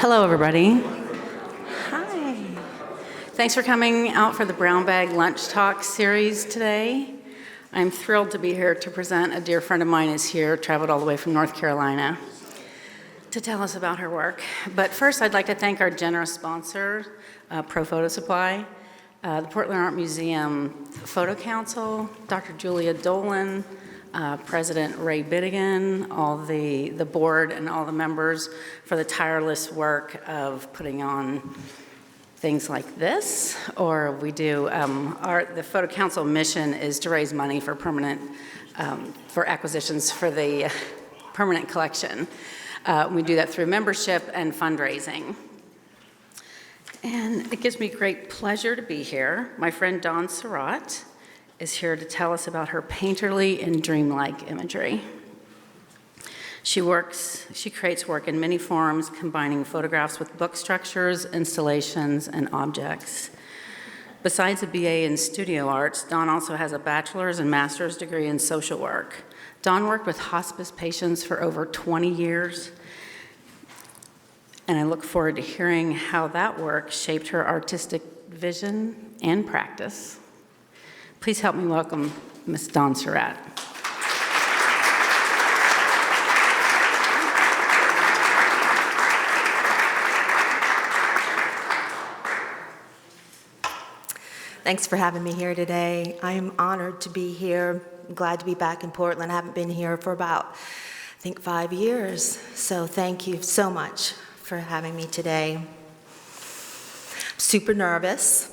Hello, everybody. Hi. Thanks for coming out for the Brown Bag Lunch Talk series today. I'm thrilled to be here to present. A dear friend of mine is here, traveled all the way from North Carolina to tell us about her work. But first, I'd like to thank our generous sponsor, Pro Photo Supply, the Portland Art Museum Photo Council, Dr. Julia Dolan, President Ray Bittigan, all the board and all the members for the tireless work of putting on things like this, or we do, the Photo Council mission is to raise money for for acquisitions for the permanent collection. We do that through membership and fundraising. And it gives me great pleasure to be here. My friend Dawn Surratt is here to tell us about her painterly and dreamlike imagery. She creates work in many forms, combining photographs with book structures, installations, and objects. Besides a BA in studio arts, Dawn also has a bachelor's and master's degree in social work. Dawn worked with hospice patients for over 20 years, and I look forward to hearing how that work shaped her artistic vision and practice. Please help me welcome Ms. Dawn Surratt. Thanks for having me here today. I am honored to be here. I'm glad to be back in Portland. I haven't been here for about, I think, 5 years. So thank you so much for having me today. Super nervous.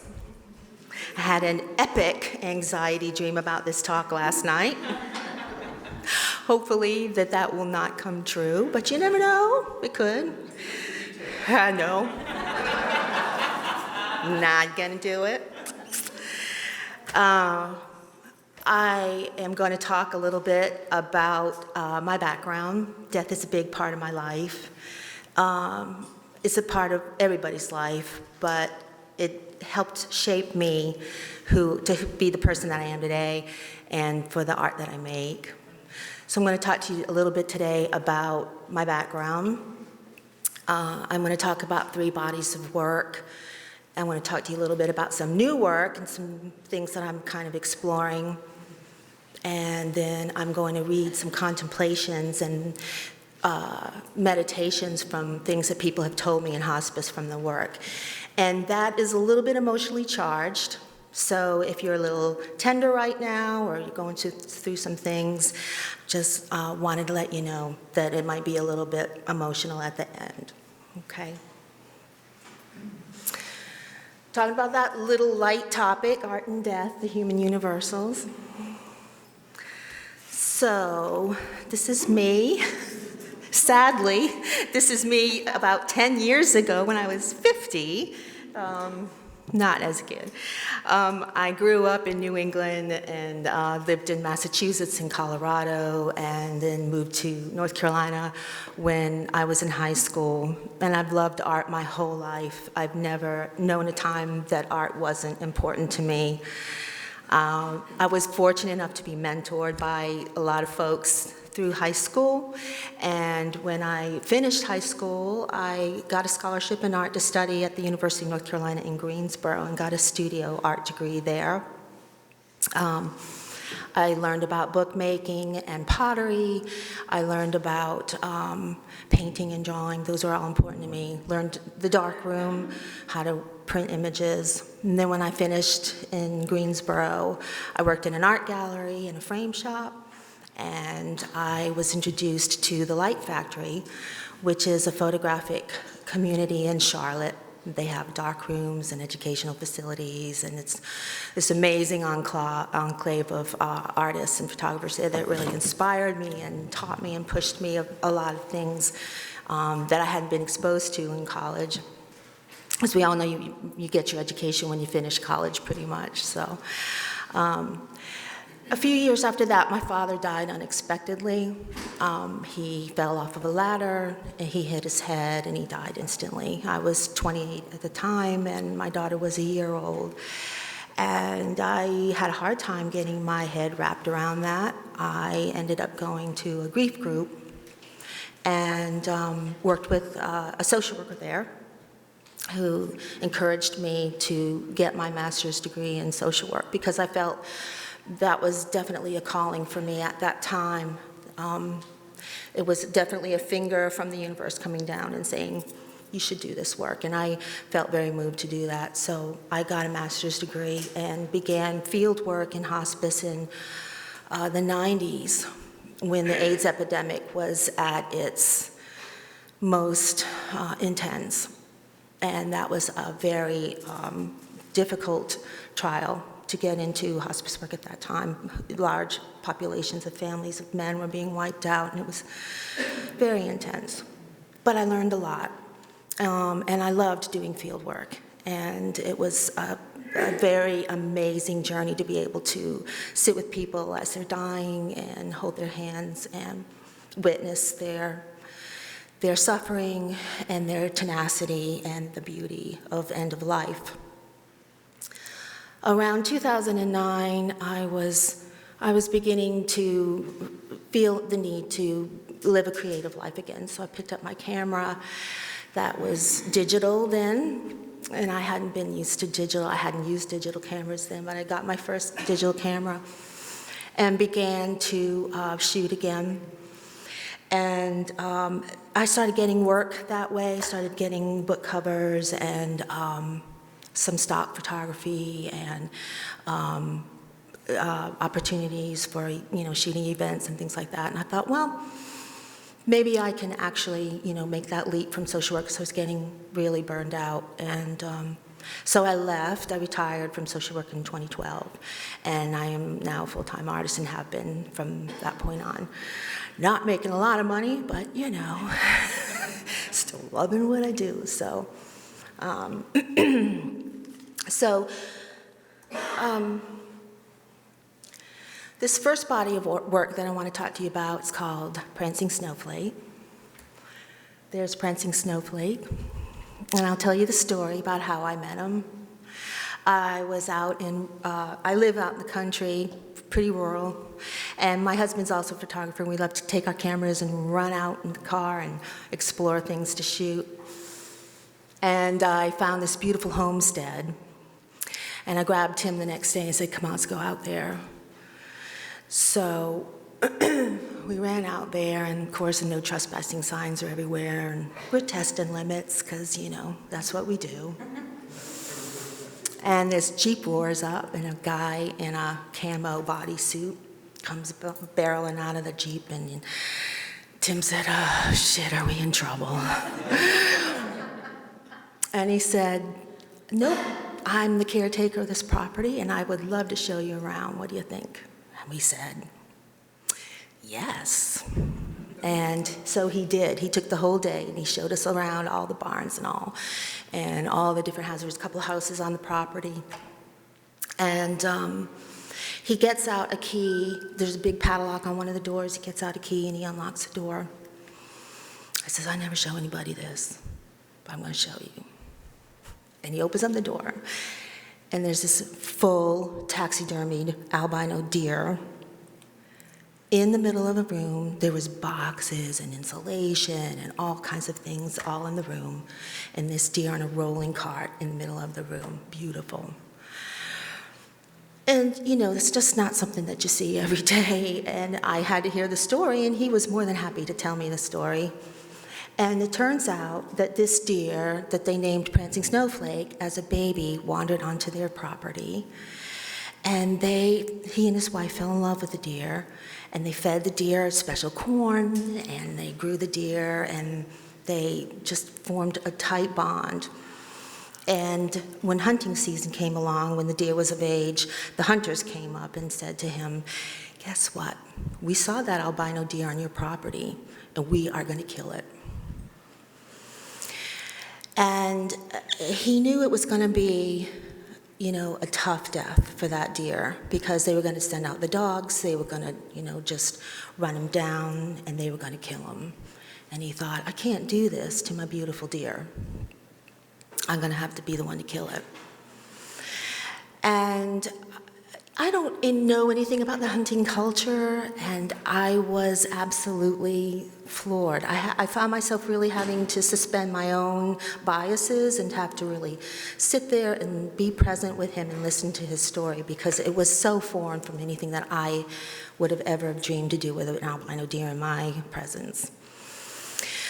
I had an epic anxiety dream about this talk last night. Hopefully that will not come true, but you never know, it could. I know. Not gonna do it. I am going to talk a little bit about my background. Death is a big part of my life. It's a part of everybody's life, but it helped shape me to be the person that I am today and for the art that I make. So I'm going to talk to you a little bit today about my background. I'm going to talk about 3 bodies of work. I want to talk to you a little bit about some new work and some things that I'm kind of exploring. And then I'm going to read some contemplations and meditations from things that people have told me in hospice from the work. And that is a little bit emotionally charged. So if you're a little tender right now or you're going through some things, just wanted to let you know that it might be a little bit emotional at the end. Okay? Talking about that little light topic, art and death, the human universals. So, this is me. Sadly, this is me about 10 years ago when I was 50, not as a kid. I grew up in New England and lived in Massachusetts and Colorado, and then moved to North Carolina when I was in high school. And I've loved art my whole life. I've never known a time that art wasn't important to me. I was fortunate enough to be mentored by a lot of folks through high school, and when I finished high school, I got a scholarship in art to study at the University of North Carolina in Greensboro and got a studio art degree there. I learned about bookmaking and pottery. I learned about painting and drawing. Those are all important to me. Learned the darkroom, how to print images. And then when I finished in Greensboro, I worked in an art gallery and a frame shop. And I was introduced to the Light Factory, which is a photographic community in Charlotte. They have dark rooms and educational facilities, and it's this amazing enclave of artists and photographers there that really inspired me and taught me and pushed me a lot of things that I hadn't been exposed to in college. As we all know, you get your education when you finish college pretty much. So. A few years after that, my father died unexpectedly. He fell off of a ladder, and he hit his head, and he died instantly. I was 28 at the time, and my daughter was a year old. And I had a hard time getting my head wrapped around that. I ended up going to a grief group, and worked with a social worker there who encouraged me to get my master's degree in social work because I felt that was definitely a calling for me at that time. It was definitely a finger from the universe coming down and saying, you should do this work, and I felt very moved to do that. So I got a master's degree and began field work in hospice in the 90s when the AIDS epidemic was at its most intense. And that was a very difficult trial to get into hospice work at that time. Large populations of families of men were being wiped out, and it was very intense. But I learned a lot, and I loved doing field work. And it was a very amazing journey to be able to sit with people as they're dying and hold their hands and witness their suffering and their tenacity and the beauty of end of life. Around 2009, I was beginning to feel the need to live a creative life again. So I picked up my camera that was digital then, and I hadn't been used to digital. I hadn't used digital cameras then, but I got my first digital camera and began to shoot again. And I started getting work that way, started getting book covers and some stock photography and opportunities for, shooting events and things like that. And I thought, well, maybe I can actually, make that leap from social work, because I was getting really burned out. And so I left. I retired from social work in 2012, and I am now a full-time artist and have been from that point on. Not making a lot of money, but, still loving what I do. So, this first body of work that I want to talk to you about is called Prancing Snowflake. There's Prancing Snowflake, and I'll tell you the story about how I met him. I live out in the country, pretty rural, and my husband's also a photographer, and we love to take our cameras and run out in the car and explore things to shoot. And I found this beautiful homestead, and I grabbed him the next day and said, come on, let's go out there. So we ran out there, and of course, the no trespassing signs are everywhere, and we're testing limits, because, that's what we do. And this Jeep roars up, and a guy in a camo bodysuit comes barreling out of the Jeep, and Tim said, oh, shit, are we in trouble? And he said, nope, I'm the caretaker of this property, and I would love to show you around. What do you think? And we said, yes. And so he did. He took the whole day, and he showed us around all the barns and all the different houses. There's a couple of houses on the property. And he gets out a key. There's a big padlock on one of the doors. He gets out a key, and he unlocks the door. I says, I never show anybody this, but I'm going to show you. And he opens up the door, and there's this full taxidermied albino deer. In the middle of the room, there was boxes and insulation and all kinds of things all in the room, and this deer on a rolling cart in the middle of the room. Beautiful. And, it's just not something that you see every day, and I had to hear the story, and he was more than happy to tell me the story. And it turns out that this deer that they named Prancing Snowflake as a baby wandered onto their property, and he and his wife fell in love with the deer, and they fed the deer special corn, and they grew the deer, and they just formed a tight bond. And when hunting season came along, when the deer was of age, the hunters came up and said to him, guess what? We saw that albino deer on your property, and we are going to kill it. And he knew it was going to be, a tough death for that deer, because they were going to send out the dogs, they were going to, just run him down, and they were going to kill him. And he thought, I can't do this to my beautiful deer. I'm going to have to be the one to kill it. And I don't know anything about the hunting culture, and I was absolutely floored. I found myself really having to suspend my own biases and have to really sit there and be present with him and listen to his story, because it was so foreign from anything that I would have ever dreamed to do with an albino deer in my presence.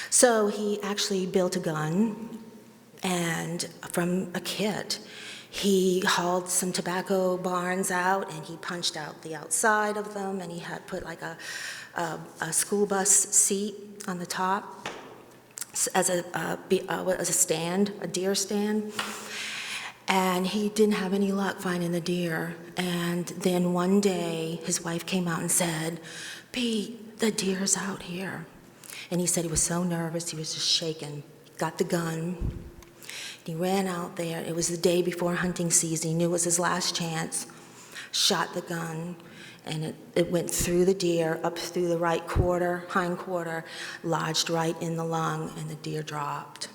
So he actually built a gun, and from a kit. He hauled some tobacco barns out, and he punched out the outside of them, and he had put like a school bus seat on the top as a stand, a deer stand. And he didn't have any luck finding the deer. And then one day, his wife came out and said, "Pete, the deer's out here." And he said he was so nervous, he was just shaking. Got the gun. He ran out there. It was the day before hunting season. He knew it was his last chance. Shot the gun, and it went through the deer, up through the right quarter, hind quarter, lodged right in the lung, and the deer dropped.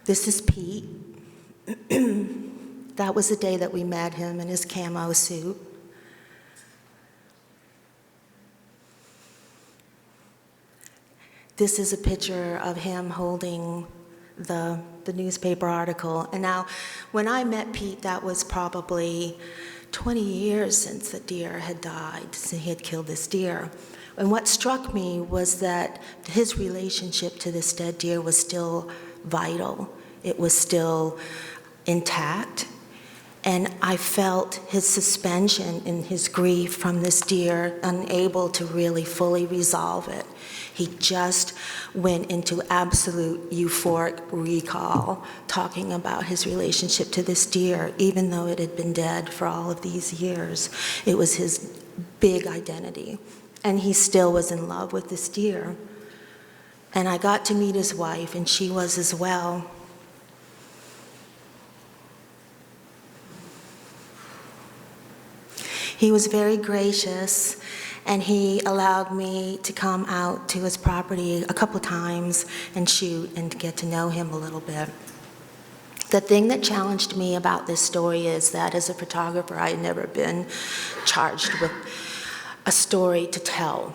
This is Pete. That was the day that we met him in his camo suit. This is a picture of him holding the newspaper article. And now, when I met Pete, that was probably 20 years since the deer had died, since he had killed this deer. And what struck me was that his relationship to this dead deer was still vital. It was still intact. And I felt his suspension in his grief from this deer, unable to really fully resolve it. He just went into absolute euphoric recall, talking about his relationship to this deer, even though it had been dead for all of these years. It was his big identity. And he still was in love with this deer. And I got to meet his wife, and she was as well. He was very gracious, and he allowed me to come out to his property a couple times and shoot and to get to know him a little bit. The thing that challenged me about this story is that as a photographer, I had never been charged with a story to tell.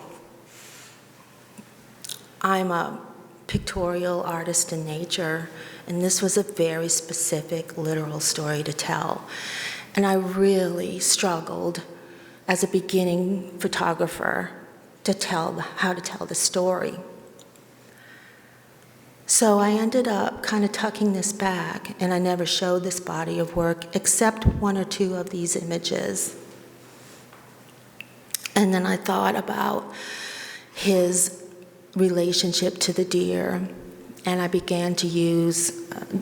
I'm a pictorial artist in nature, and this was a very specific, literal story to tell. And I really struggled as a beginning photographer how to tell the story. So I ended up kind of tucking this back, and I never showed this body of work except one or two of these images. And then I thought about his relationship to the deer, and I began to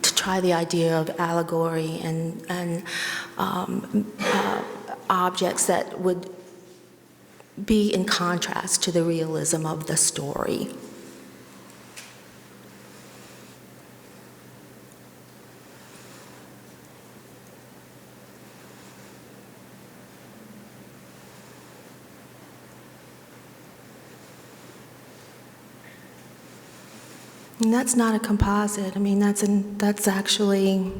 try the idea of allegory and objects that would be in contrast to the realism of the story. And that's not a composite. I mean, that's actually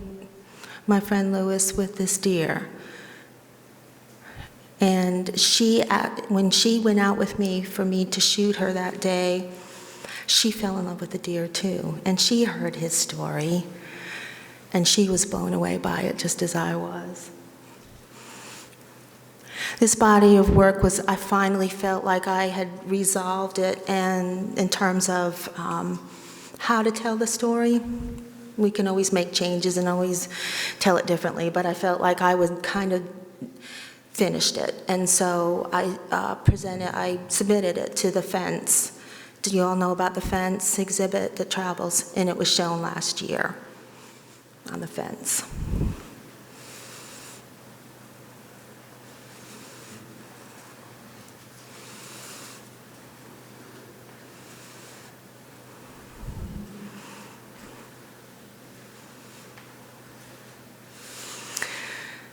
my friend Lois with this deer. And when she went out with me for me to shoot her that day, she fell in love with the deer too. And she heard his story, and she was blown away by it just as I was. This body of work I finally felt like I had resolved it, and in terms of how to tell the story. We can always make changes and always tell it differently, but I felt like I was kind of finished it. And so I submitted it to the Fence. Do you all know about the Fence exhibit that travels? And it was shown last year on the Fence.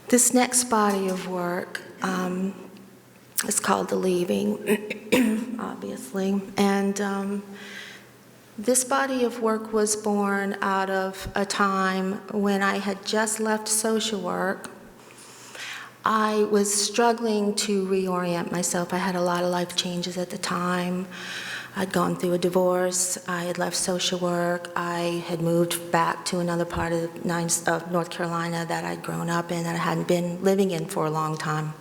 This next body of work is called The Leaving, obviously. And This body of work was born out of a time when I had just left social work. I was struggling to reorient myself. I had a lot of life changes at the time. I'd gone through a divorce. I had left social work. I had moved back to another part of North Carolina that I'd grown up in, that I hadn't been living in for a long time.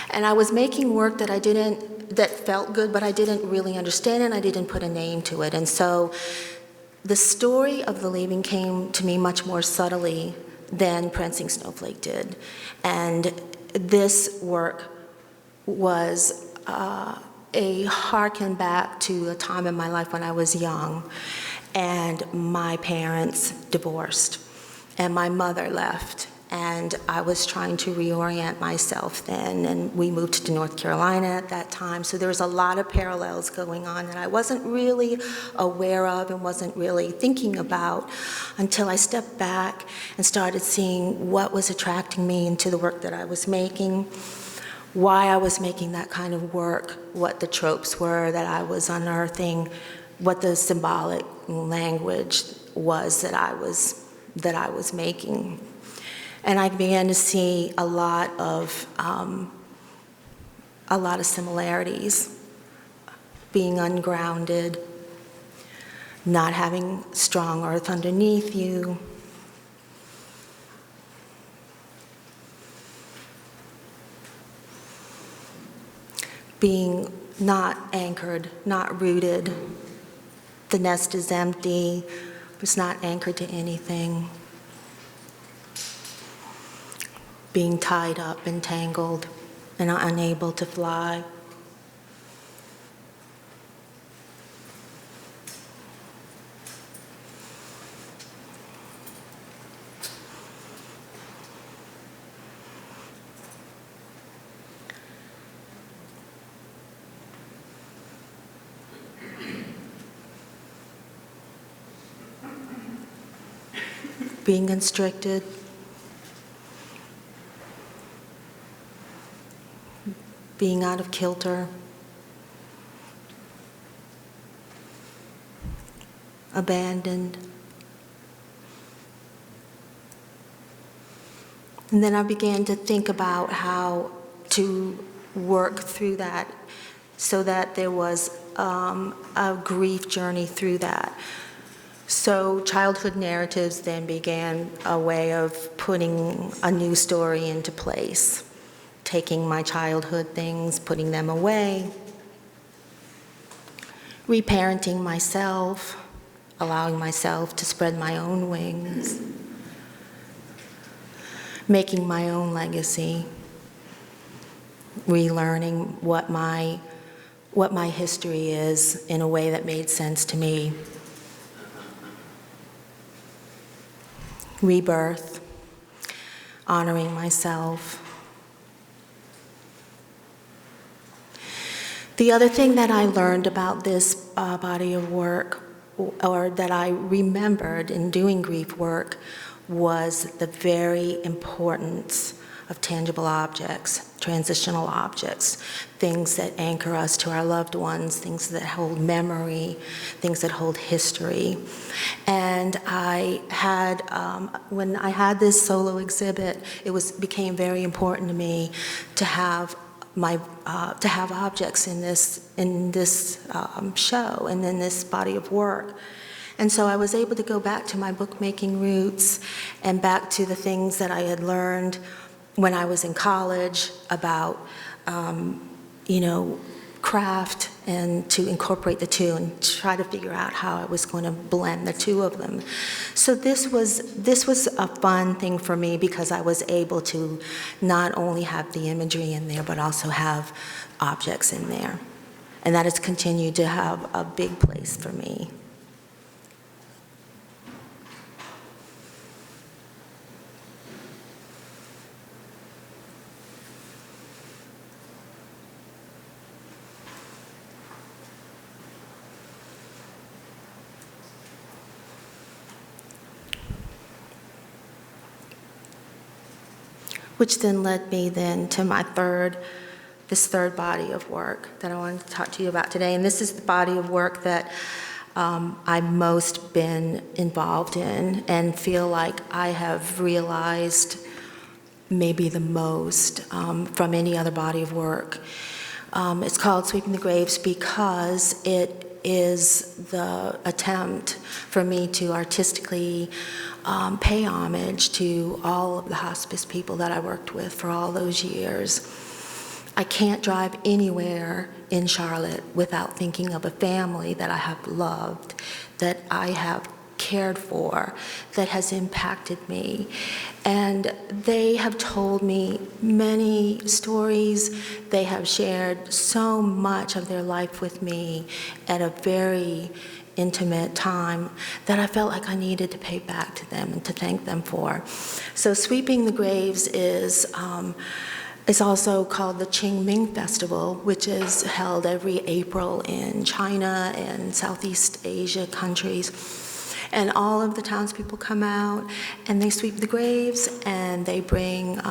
And I was making work that felt good, but I didn't really understand it, and I didn't put a name to it. And so the story of the leaving came to me much more subtly than Prancing Snowflake did. And this work was a harken back to a time in my life when I was young, and my parents divorced, and my mother left. And I was trying to reorient myself then, and we moved to North Carolina at that time. So there was a lot of parallels going on that I wasn't really aware of and wasn't really thinking about until I stepped back and started seeing what was attracting me into the work that I was making, why I was making that kind of work, what the tropes were that I was unearthing, what the symbolic language was that I was making. And I began to see a lot of similarities: being ungrounded, not having strong earth underneath you, being not anchored, not rooted. The nest is empty, it's not anchored to anything. Being tied up, entangled, and unable to fly. Being constricted. Being out of kilter, abandoned. And then I began to think about how to work through that so that there was a grief journey through that. So childhood narratives then began a way of putting a new story into place. Taking my childhood things, putting them away, reparenting myself, allowing myself to spread my own wings, making my own legacy, relearning what my history is in a way that made sense to me. Rebirth, honoring myself. The other thing that I learned about this body of work, or that I remembered in doing grief work, was the very importance of tangible objects, transitional objects, things that anchor us to our loved ones, things that hold memory, things that hold history. And I had, when I had this solo exhibit, became very important to me to have objects in this show and in this body of work. And so I was able to go back to my bookmaking roots and back to the things that I had learned when I was in college about, craft, and to incorporate the two and try to figure out how I was going to blend the two of them. So this was a fun thing for me because I was able to not only have the imagery in there, but also have objects in there. And that has continued to have a big place for me. Which then led me then to this third body of work that I wanted to talk to you about today. And this is the body of work that I've most been involved in and feel like I have realized maybe the most from any other body of work. It's called Sweeping the Graves because it is the attempt for me to artistically pay homage to all of the hospice people that I worked with for all those years. I can't drive anywhere in Charlotte without thinking of a family that I have loved, that I have cared for, that has impacted me. And they have told me many stories. They have shared so much of their life with me at a very intimate time that I felt like I needed to pay back to them and to thank them for. So Sweeping the Graves is also called the Qingming Festival, which is held every April in China and Southeast Asia countries. And all of the townspeople come out and they sweep the graves and they bring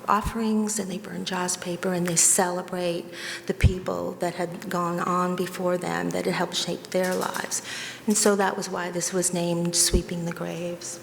offerings and they burn joss paper and they celebrate the people that had gone on before them, that had helped shape their lives. And so that was why this was named Sweeping the Graves.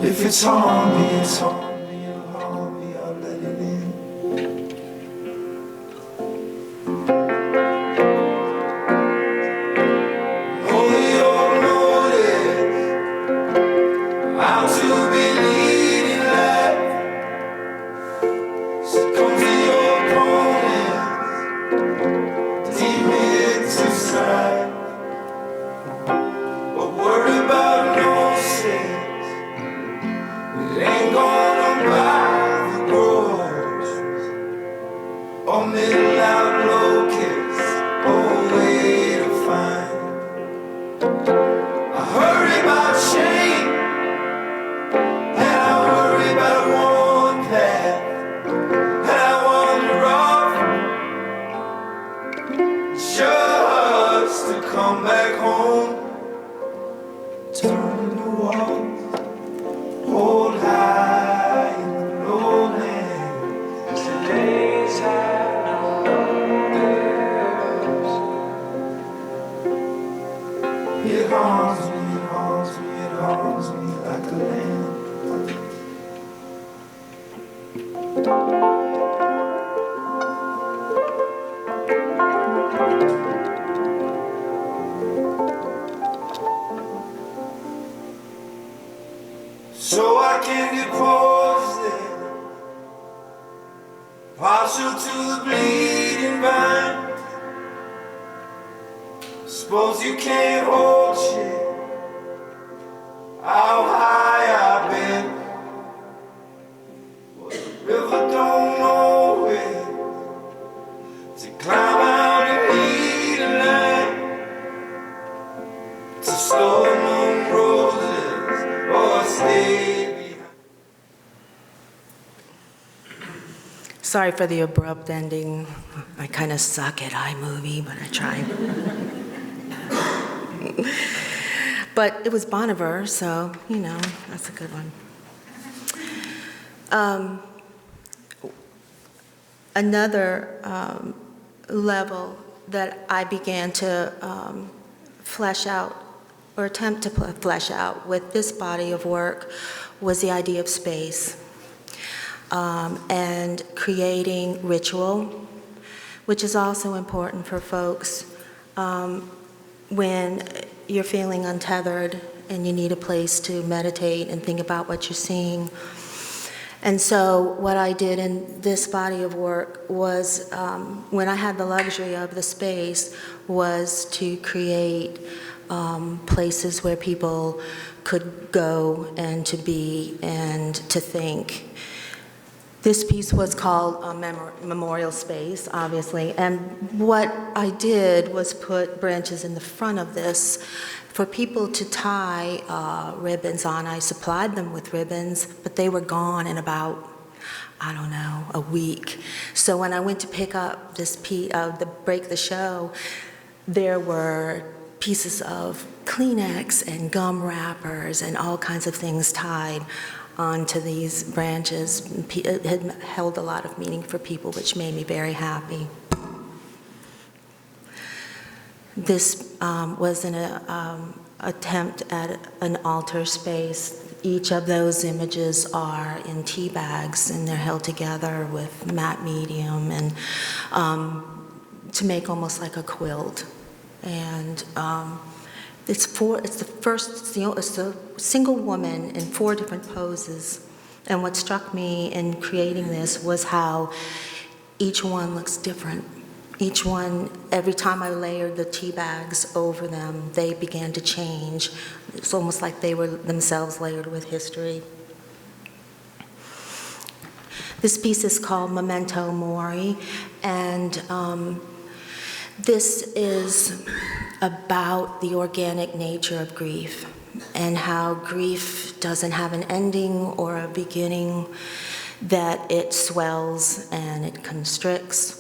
If it's on me, it's on me, it'll harm me, I'll let it in. Only your notice, I'm to be leading life. Succumb to your opponents, demons inside. But worry about no sin. Ain't gonna buy the groceries or middle out locusts or way to find. I hurry about shame and I worry about one path and I wander off just to come back home. Turn the walls. Hold high in the lowlands. Today's have no numbers. It haunts me, it haunts me, it haunts me like a lamb. So I can depose them, partial to the bleeding vine. Suppose you can't hold shit, how high I've been. Well, the river don't know where to climb out and lead a line to slow moon roses or stay. Sorry for the abrupt ending. I kind of suck at iMovie, but I try. But it was Bon Iver, so, you know, that's a good one. Another level that I began to flesh out or attempt to flesh out with this body of work was the idea of space, and creating ritual, which is also important for folks when you're feeling untethered and you need a place to meditate and think about what you're seeing. And so what I did in this body of work was, when I had the luxury of the space, was to create places where people could go and to be and to think. This piece was called Memorial Space, obviously, and what I did was put branches in the front of this for people to tie ribbons on. I supplied them with ribbons, but they were gone in about, I don't know, a week. So when I went to pick up this piece, the break the show, there were pieces of Kleenex and gum wrappers and all kinds of things tied onto these branches. It had held a lot of meaning for people, which made me very happy. This was an attempt at an altar space. Each of those images are in tea bags, and they're held together with matte medium, and to make almost like a quilt. And it's a single woman in 4 different poses. And what struck me in creating this was how each one looks different. Each one, every time I layered the tea bags over them, they began to change. It's almost like they were themselves layered with history. This piece is called Memento Mori, and this is about the organic nature of grief and how grief doesn't have an ending or a beginning, that it swells and it constricts.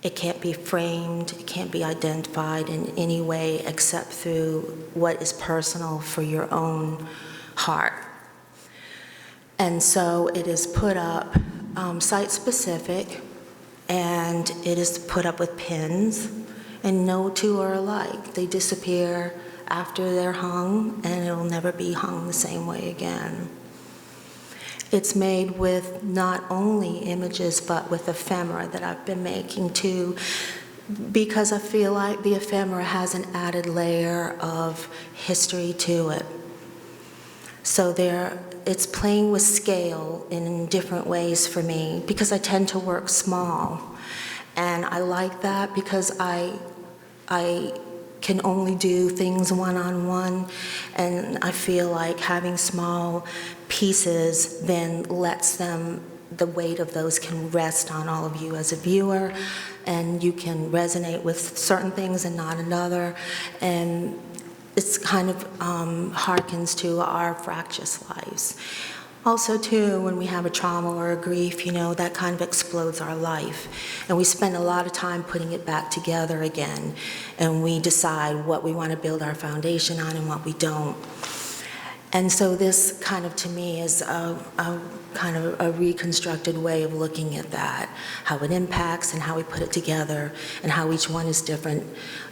It can't be framed, it can't be identified in any way except through what is personal for your own heart. And so it is put up site-specific, and it is put up with pins, and no two are alike. They disappear after they're hung, and it'll never be hung the same way again. It's made with not only images, but with ephemera that I've been making too, because I feel like the ephemera has an added layer of history to it. So it's playing with scale in different ways for me, because I tend to work small. And I like that because I can only do things one-on-one, and I feel like having small pieces then lets them, the weight of those can rest on all of you as a viewer, and you can resonate with certain things and not another, and it's kind of harkens to our fractious lives. Also, too, when we have a trauma or a grief, that kind of explodes our life. And we spend a lot of time putting it back together again. And we decide what we want to build our foundation on and what we don't. And so this kind of, to me, is a kind of a reconstructed way of looking at that, how it impacts and how we put it together, and how each one is different.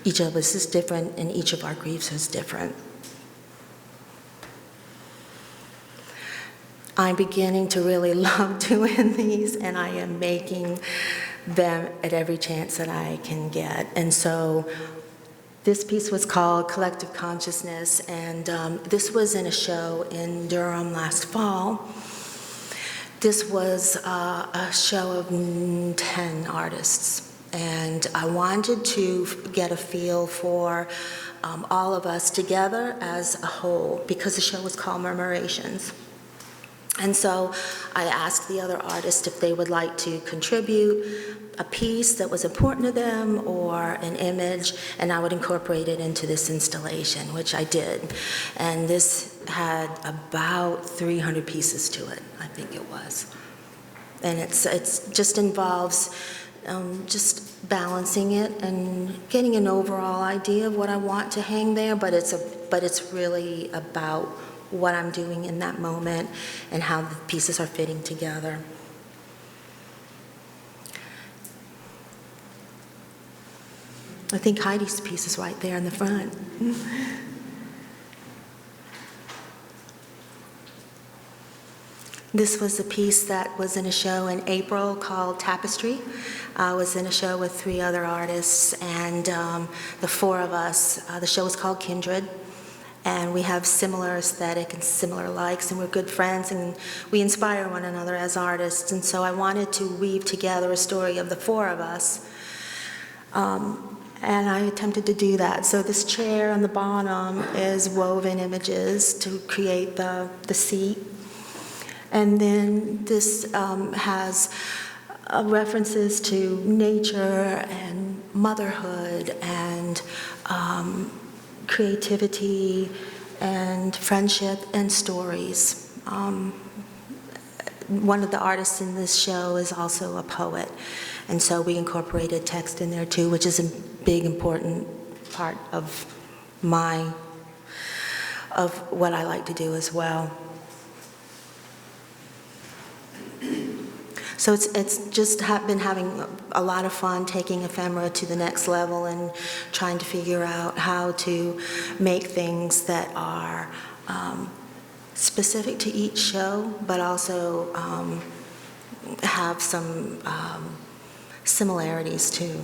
Each of us is different, and each of our griefs is different. I'm beginning to really love doing these, and I am making them at every chance that I can get. And so this piece was called Collective Consciousness, and this was in a show in Durham last fall. This was a show of 10 artists, and I wanted to get a feel for all of us together as a whole, because the show was called Murmurations. And so I asked the other artists if they would like to contribute a piece that was important to them or an image, and I would incorporate it into this installation, which I did. And this had about 300 pieces to it, I think it was. And it's just involves just balancing it and getting an overall idea of what I want to hang there, but it's really about what I'm doing in that moment and how the pieces are fitting together. I think Heidi's piece is right there in the front. This was a piece that was in a show in April called Tapestry. I was in a show with 3 other artists, and the 4 of us, the show was called Kindred, and we have similar aesthetic and similar likes, and we're good friends, and we inspire one another as artists. And so I wanted to weave together a story of the 4 of us, and I attempted to do that. So this chair on the bottom is woven images to create the seat. And then this has references to nature and motherhood and creativity and friendship and stories. One of the artists in this show is also a poet, and so we incorporated text in there too, which is a big, important part of what I like to do as well. So it's just been having a lot of fun taking ephemera to the next level and trying to figure out how to make things that are specific to each show, but also have some similarities too.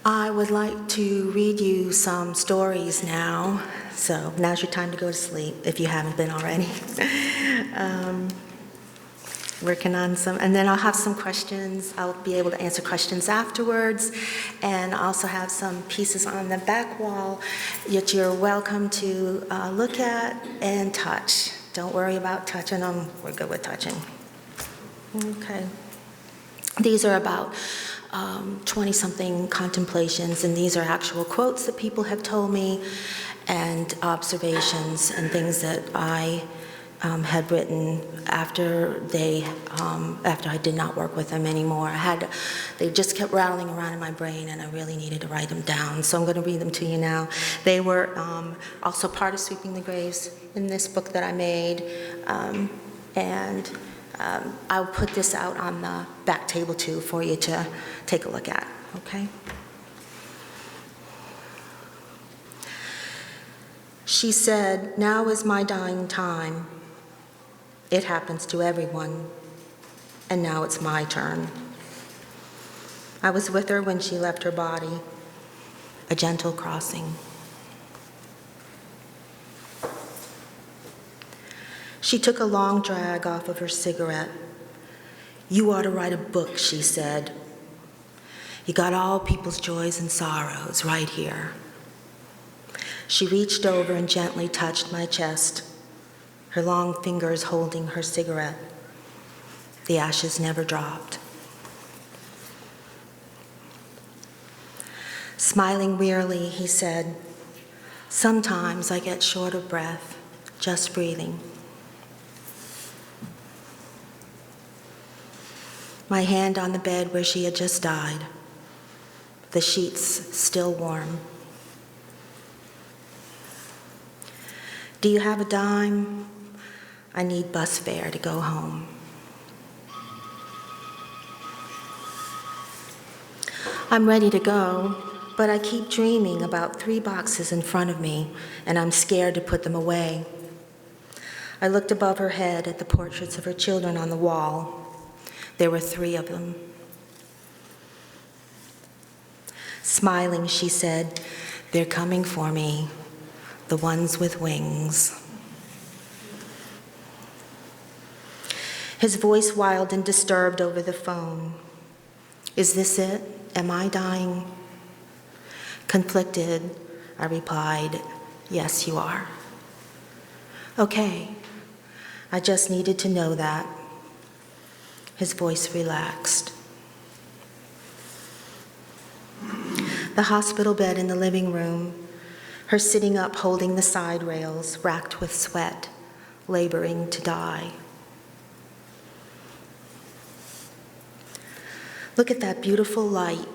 I would like to read you some stories now. So now's your time to go to sleep if you haven't been already. Working on some, and then I'll have some questions. I'll be able to answer questions afterwards, and I also have some pieces on the back wall that you're welcome to look at and touch. Don't worry about touching them. We're good with touching. Okay. These are about 20-something contemplations, and these are actual quotes that people have told me, and observations and things that I had written after I did not work with them anymore. They just kept rattling around in my brain, and I really needed to write them down. So I'm going to read them to you now. They were also part of Sweeping the Graves in this book that I made, and I'll put this out on the back table too for you to take a look at, okay? She said, "Now is my dying time. It happens to everyone, and now it's my turn." I was with her when she left her body, a gentle crossing. She took a long drag off of her cigarette. "You ought to write a book," she said. "You got all people's joys and sorrows right here." She reached over and gently touched my chest, her long fingers holding her cigarette. The ashes never dropped. Smiling wearily, he said, "Sometimes I get short of breath, just breathing." My hand on the bed where she had just died, the sheets still warm. "Do you have a dime? I need bus fare to go home." I'm ready to go, but I keep dreaming about 3 boxes in front of me, and I'm scared to put them away. I looked above her head at the portraits of her children on the wall. There were 3 of them. Smiling, she said, "They're coming for me, the ones with wings." His voice wild and disturbed over the phone. "Is this it? Am I dying?" Conflicted, I replied, "Yes, you are." "Okay, I just needed to know that." His voice relaxed. The hospital bed in the living room, her sitting up holding the side rails, racked with sweat, laboring to die. "Look at that beautiful light."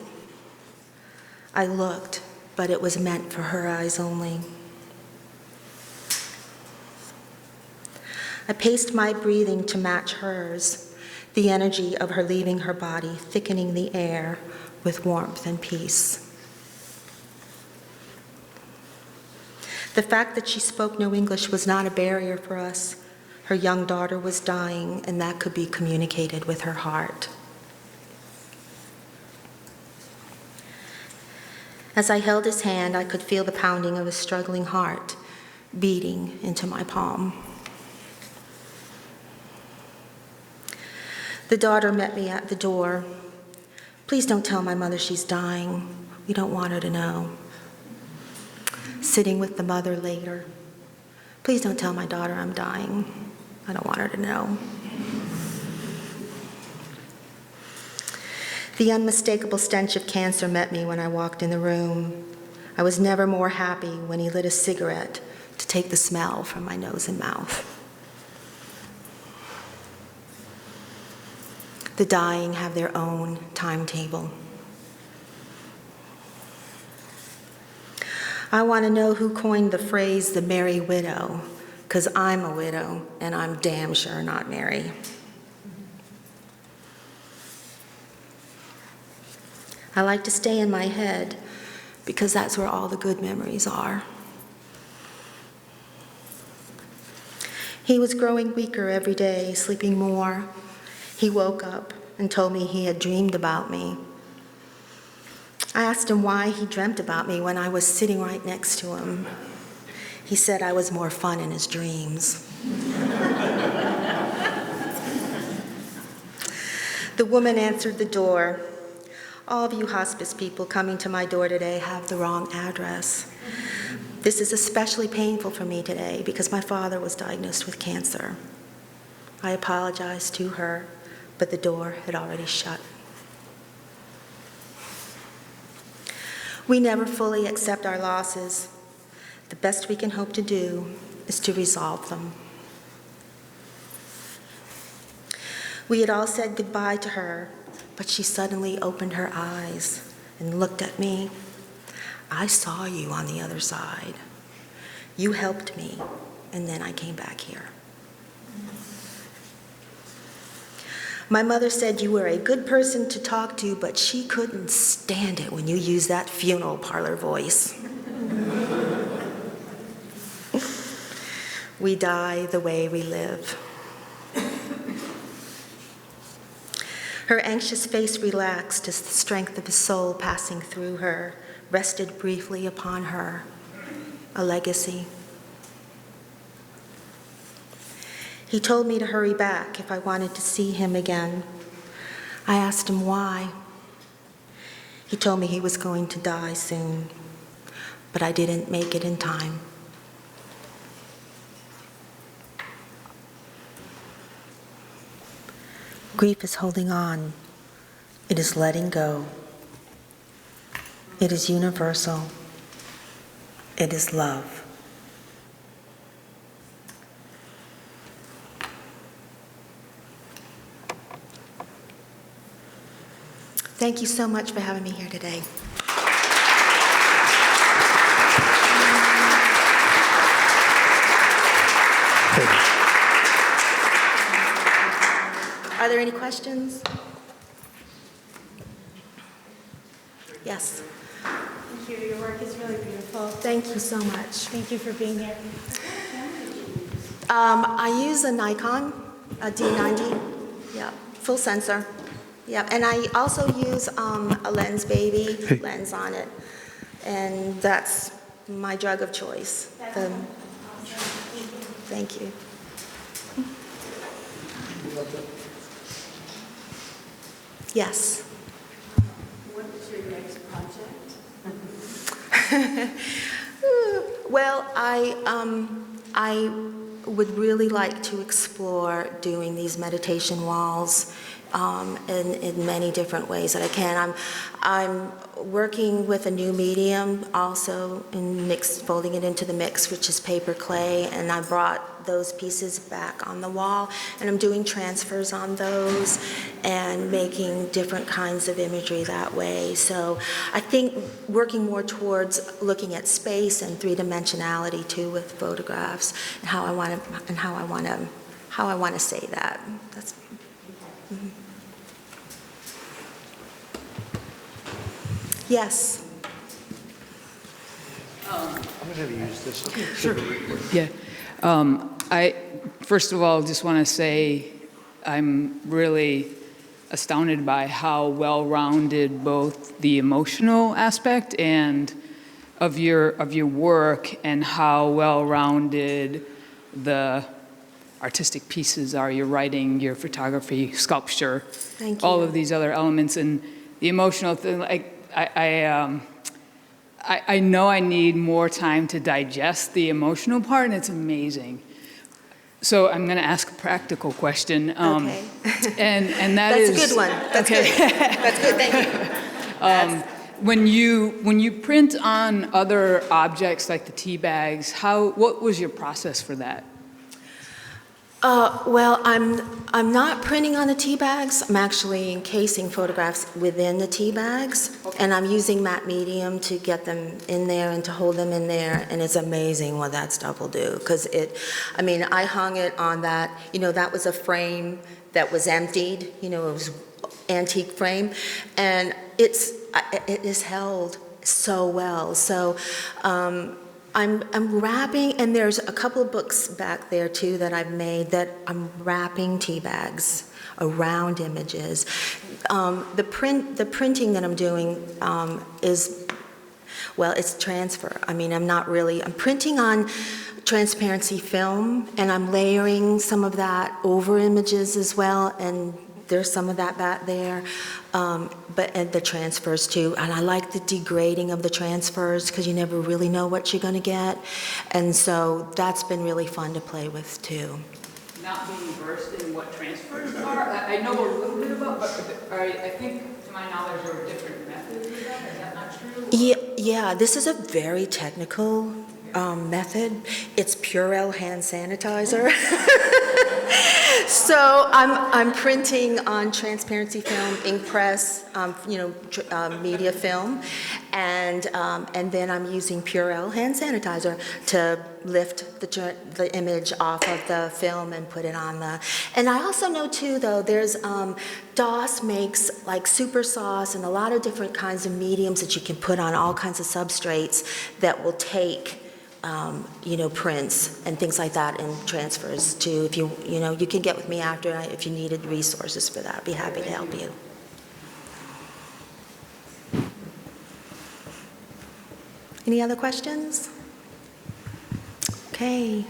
I looked, but it was meant for her eyes only. I paced my breathing to match hers, the energy of her leaving her body thickening the air with warmth and peace. The fact that she spoke no English was not a barrier for us. Her young daughter was dying, and that could be communicated with her heart. As I held his hand, I could feel the pounding of his struggling heart beating into my palm. The daughter met me at the door. "Please don't tell my mother she's dying. We don't want her to know." Sitting with the mother later. "Please don't tell my daughter I'm dying. I don't want her to know." The unmistakable stench of cancer met me when I walked in the room. I was never more happy when he lit a cigarette to take the smell from my nose and mouth. The dying have their own timetable. I want to know who coined the phrase, "the merry widow," because I'm a widow, and I'm damn sure not merry. I like to stay in my head because that's where all the good memories are. He was growing weaker every day, sleeping more. He woke up and told me he had dreamed about me. I asked him why he dreamt about me when I was sitting right next to him. He said I was more fun in his dreams. The woman answered the door. "All of you hospice people coming to my door today have the wrong address. This is especially painful for me today because my father was diagnosed with cancer." I apologized to her, but the door had already shut. We never fully accept our losses. The best we can hope to do is to resolve them. We had all said goodbye to her, but she suddenly opened her eyes and looked at me. "I saw you on the other side. You helped me, and then I came back here." My mother said you were a good person to talk to, but she couldn't stand it when you used that funeral parlor voice. We die the way we live. Her anxious face relaxed as the strength of his soul passing through her rested briefly upon her, a legacy. He told me to hurry back if I wanted to see him again. I asked him why. He told me he was going to die soon, but I didn't make it in time. Grief is holding on. It is letting go. It is universal. It is love. Thank you so much for having me here today. Are there any questions? Yes. Thank you. Your work is really beautiful. Thank you so much. Thank you for being here. I use a Nikon, a D90. Yeah, full sensor. Yeah, and I also use a Lens Baby lens on it, and that's my drug of choice. Thank you. Yes. What is your next project? Well, I would really like to explore doing these meditation walls in many different ways that I can. I'm working with a new medium also in folding it into the mix, which is paper clay, and I brought those pieces back on the wall, and I'm doing transfers on those and making different kinds of imagery that way. So I think working more towards looking at space and three-dimensionality too with photographs and how I want to say that. That's. Mm-hmm. Yes. I'm going to use this. Yeah. I, first of all, just want to say I'm really astounded by how well-rounded both the emotional aspect and of your work and how well-rounded the artistic pieces are, your writing, your photography, sculpture, Thank you. all of these other elements. And the emotional thing, I know I need more time to digest the emotional part, and it's amazing. So I'm going to ask a practical question. Okay. And that That's is... a good one. That's okay. good. That's good, thank you. When you print on other objects like the tea bags, what was your process for that? Well, I'm not printing on the tea bags. I'm actually encasing photographs within the tea bags, and I'm using matte medium to get them in there and to hold them in there, and it's amazing what that stuff will do, because I hung it on that, that was a frame that was emptied, it was antique frame, and it is held so well. So, I'm wrapping, and there's a couple of books back there too that I've made that I'm wrapping tea bags around images. The printing that I'm doing it's transfer. I'm printing on transparency film, and I'm layering some of that over images as well, and there's some of that back there, and the transfers too. And I like the degrading of the transfers because you never really know what you're going to get. And so that's been really fun to play with too. Not being versed in what transfers are, I know a little bit about, but I think, to my knowledge, there are different methods of that. Is that not true? Yeah, this is a very technical method. It's Purell hand sanitizer. So I'm printing on transparency film, ink press, media film, and then I'm using Purell hand sanitizer to lift the image off of the film and put it on the. And I also know too, though, there's DOS makes like super sauce and a lot of different kinds of mediums that you can put on all kinds of substrates that will take. Prints and things like that and transfers too. If you can get with me after if you needed resources for that. I'd be happy to help you. Any other questions? Okay.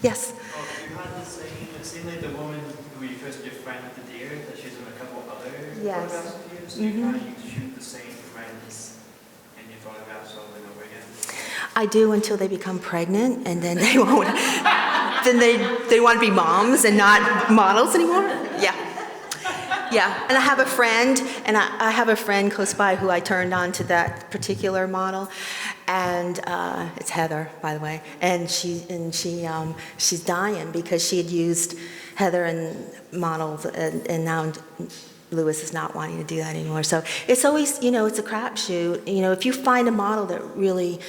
Yes? You had the same, it seemed like the woman who you first your friend at the deer, that she's in a couple other Yes. photographs of you, so you kind of shoot the same friends in your photographs over and over again. I do until they become pregnant, and then they won't. Then they want to be moms and not models anymore. Yeah. And I have a friend, close by who I turned on to that particular model, and it's Heather, by the way. And she's dying because she had used Heather and models, and now Lewis is not wanting to do that anymore. So it's always, it's a crapshoot. If you find a model that really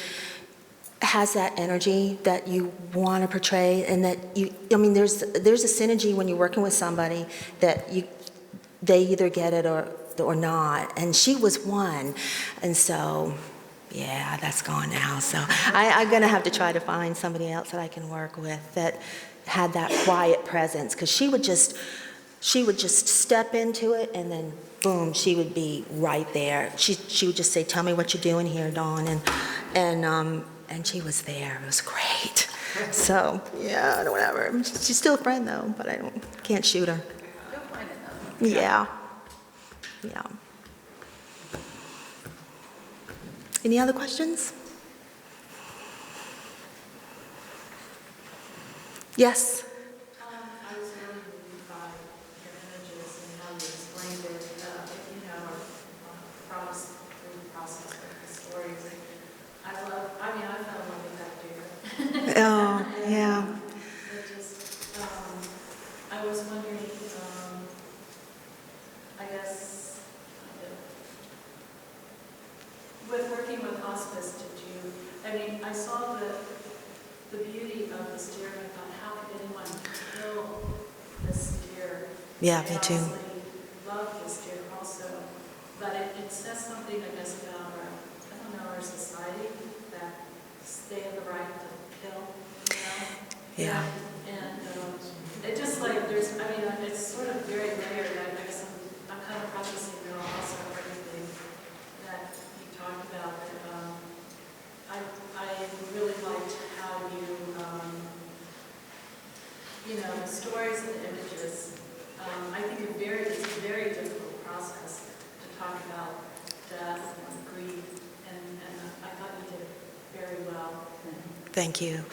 has that energy that you want to portray, and that there's a synergy when you're working with somebody that they either get it or not, and she was one, and so yeah, that's gone now. So I'm gonna have to try to find somebody else that I can work with that had that quiet presence, because she would just step into it, and then boom, she would be right there. She would just say, "Tell me what you're doing here, Dawn," and she was there. It was great. So yeah, whatever. She's still a friend though, but can't shoot her. You'll find it though. Yeah. Any other questions? Yes. I was really moved by your images and how you explained it, process of the stories. I fell in love with that deer. Oh, yeah. I was wondering, I guess, with working with hospice, I saw the beauty of this deer, and I thought, how could anyone kill this deer? Yeah, me too. I honestly love this deer also, but it says something, I guess, about our society that they have the right to kill, you know? Yeah. And it just like, there's, I mean, it's sort of very layered. I guess I'm kind of processing now also everything that you talked about. I really liked how you know, the stories and the images. I think it's a very difficult process to talk about death and grief, and I thought you did very well. Thank you.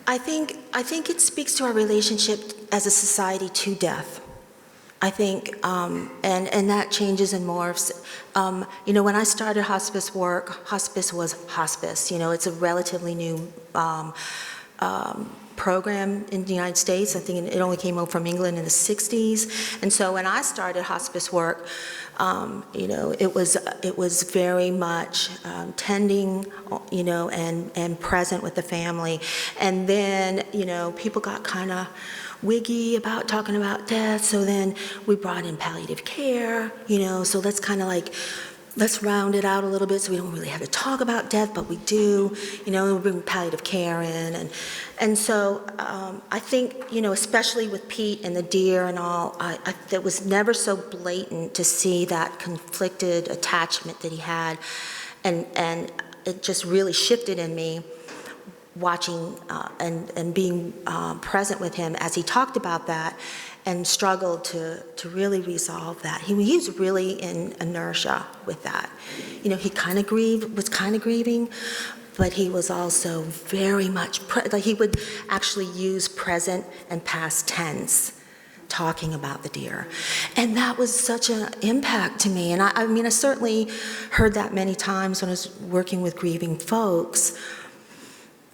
I think it speaks to our relationship as a society to death. I think, and that changes and morphs. You know, when I started hospice work, hospice was hospice. You know, it's a relatively new program in the United States. I think it only came over from England in the 60s. And so when I started hospice work, you know, it was very much tending, you know, and present with the family. And then, you know, people got kind of wiggy about talking about death, so then we brought in palliative care, you know, so let's kind of like, let's round it out a little bit so we don't really have to talk about death, but we do, you know, we bring palliative care in. And so I think, you know, especially with Pete and the deer and all, it was never so blatant to see that conflicted attachment that he had. And it just really shifted in me watching and being present with him as he talked about that and struggled to really resolve that. He was really in inertia with that. You know, he was kind of grieving, but he was also very much, like he would actually use present and past tense talking about the deer. And that was such an impact to me. And I mean, I certainly heard that many times when I was working with grieving folks,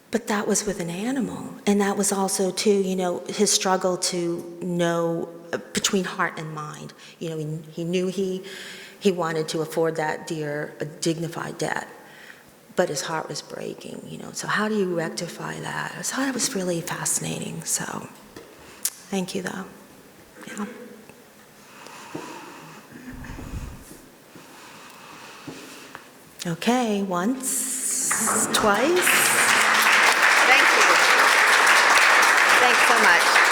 but that was with an animal. And that was also, too, you know, his struggle to know between heart and mind. You know, he knew he wanted to afford that deer a dignified death, but his heart was breaking, you know. So how do you rectify that? I thought it was really fascinating. So thank you, though. Yeah. Okay, once, twice. Thank you. Thanks so much.